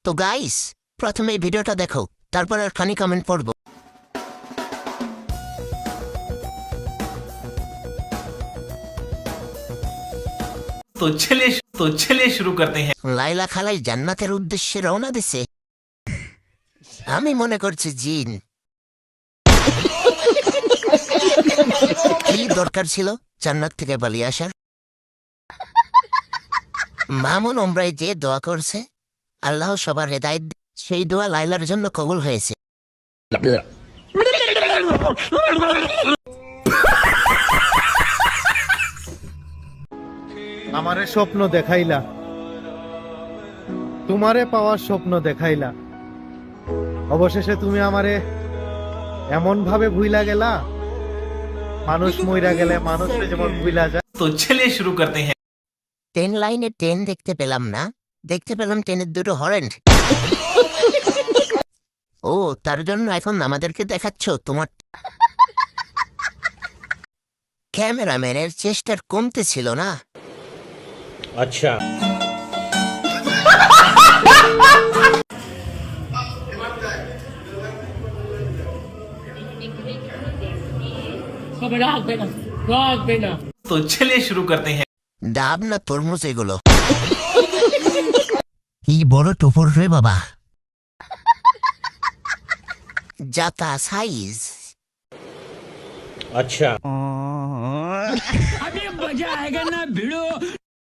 তো গাইস, প্রথমে এই ভিডিওটা দেখো, তারপর আর ফানি কমেন্ট পড়বো। तो चलिए शुरू करते हैं। লাইলা খালাই জান্নাতের উদ্দেশ্যে রওনা দিছে। আমি মনে করছি জিন। কি দরকার ছিল জান্নাত থেকে পালিয়ে আসার? মামুন ওমরায় যে দোয়া করছে, আল্লাহ সবার হেদায়েত, সেই দোয়া লাইলার জন্য কবুল হয়েছে। আমারে স্বপ্ন দেখাইলা, তোমারে পাওয়ার স্বপ্ন দেখাইলা, অবশেষে তুমি আমারে এমন ভাবে ভুইলা গেলা। মানুষ মইরা গেলে মানুষে যেমন ভুইলা যায়। तो चलिए शुरू करते हैं। 10 লাইনে 10 দেখতে পেলাম না, দেখতে পেলাম 10-এর দুটো হরেন্ড। ও, তার জন্য এখন আমাদেরকে দেখাচ্ছ তোমার। ক্যামেরাম্যানের চেষ্টার কমতে ছিল না। अच्छा तो चलिए शुरू करते हैं। ডাব না তরমুজ এগুলো? কি বড় টুপুর রে বাবা, জাতা সাইজ। अच्छा अभी मजा आएगा ना भिड़ो।